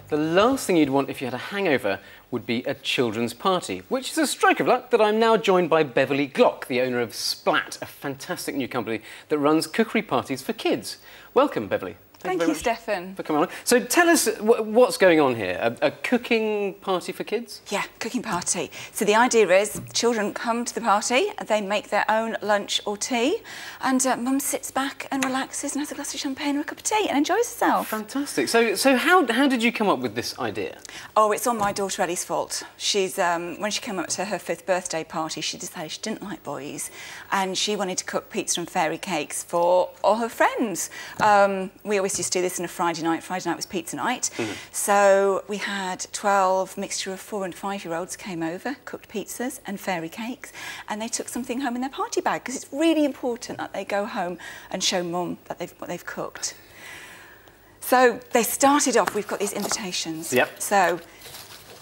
the last thing you'd want if you had a hangover would be a children's party, which is a stroke of luck that I'm now joined by Beverley Glock, the owner of Splat, a fantastic new company that runs cookery parties for kids. Welcome, Beverley. Thank you, Stefan. For coming on. So tell us what's going on here. A cooking party for kids? Yeah, cooking party. So the idea is children come to the party, they make their own lunch or tea, and mum sits back and relaxes and has a glass of champagne or a cup of tea and enjoys herself. Fantastic. So how did you come up with this idea? Oh, it's all my daughter Ellie's fault. She's when she came up to her 5th birthday party, she decided she didn't like boys, and she wanted to cook pizza and fairy cakes for all her friends. We always used to do this on a Friday night. Friday night was pizza night. So we had 12 mixture of 4 and 5-year-olds came over, cooked pizzas and fairy cakes, and they took something home in their party bag because it's really important that they go home and show mum that what they've cooked. So they started off, we've got these invitations. Yep. So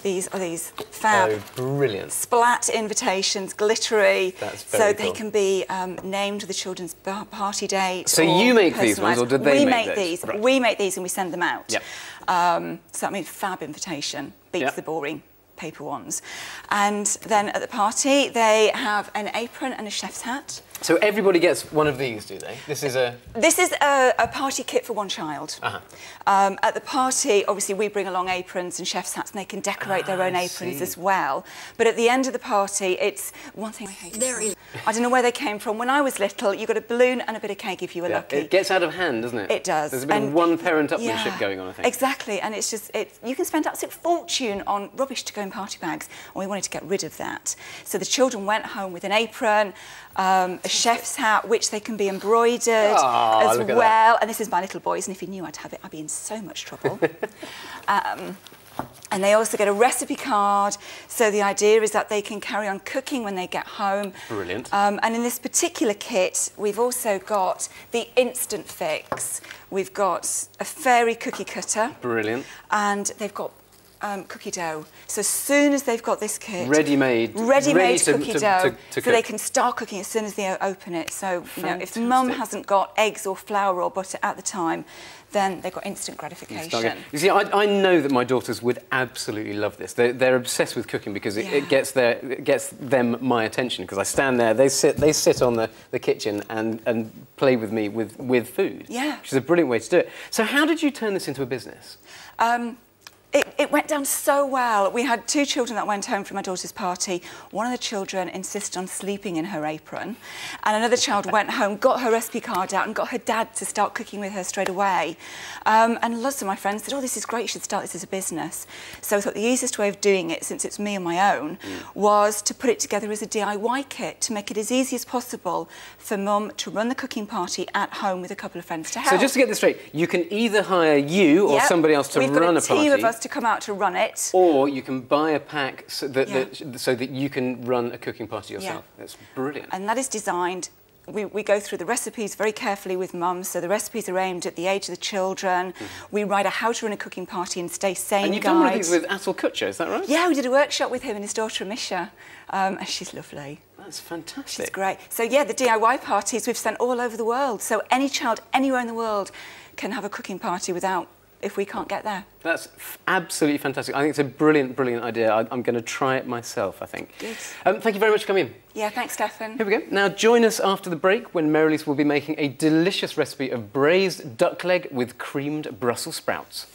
these are these fab, brilliant splat invitations, glittery. That's very so they can be named the children's party date. So you make these ones, or did they make these? Right. We make these and we send them out. Yep. So that means fab invitation beats the boring paper ones. And then at the party, they have an apron and a chef's hat. So everybody gets one of these, do they? This is a party kit for one child. At the party, obviously, we bring along aprons and chef's hats, and they can decorate their own aprons as well. But at the end of the party, it's one thing I hate. I don't know where they came from. When I was little, you got a balloon and a bit of cake if you were lucky. It gets out of hand, doesn't it? It does. There's a bit of one-parent upmanship going on, I think. Exactly, and it's just you can spend absolute fortune on rubbish to go in party bags, and we wanted to get rid of that. So the children went home with an apron, a chef's hat, which they can be embroidered as well. And this is my little boys, and if you knew I'd have it, I'd be in so much trouble. And they also get a recipe card, so the idea is that they can carry on cooking when they get home. Brilliant. And in this particular kit, we've also got the instant fix. We've got a fairy cookie cutter. Brilliant. And they've got cookie dough. So as soon as they've got this kit, ready-made cookie dough, to so they can start cooking as soon as they open it. So you know, if mum hasn't got eggs or flour or butter at the time, then they've got instant gratification. You see, I know that my daughters would absolutely love this. They're obsessed with cooking because it gets them my attention, because I stand there, they sit on the kitchen and play with me with food. Yeah. Which is a brilliant way to do it. So how did you turn this into a business? It went down so well. We had 2 children that went home from my daughter's party. One of the children insisted on sleeping in her apron, and another child went home, got her recipe card out and got her dad to start cooking with her straight away. And lots of my friends said, oh, this is great, you should start this as a business. So I thought the easiest way of doing it, since it's me on my own, was to put it together as a DIY kit to make it as easy as possible for mum to run the cooking party at home with a couple of friends to help. So just to get this straight, you can either hire you or somebody else to run a party. We've got a team of us to come out to run it. Or you can buy a pack so that you can run a cooking party yourself. That's brilliant. And that is designed, we go through the recipes very carefully with mum, so the recipes are aimed at the age of the children. We write a how to run a cooking party and stay sane guide. And you've done one of these with Atul Kutcher, is that right? Yeah, we did a workshop with him and his daughter Amisha, and she's lovely. That's fantastic. She's great. So yeah, the DIY parties we've sent all over the world, so any child anywhere in the world can have a cooking party if we can't get there. That's absolutely fantastic. I think it's a brilliant, brilliant idea. I'm going to try it myself, I think. Good. Thank you very much for coming in. Yeah, thanks, Stefan. Here we go. Now join us after the break when Merrilies will be making a delicious recipe of braised duck leg with creamed Brussels sprouts.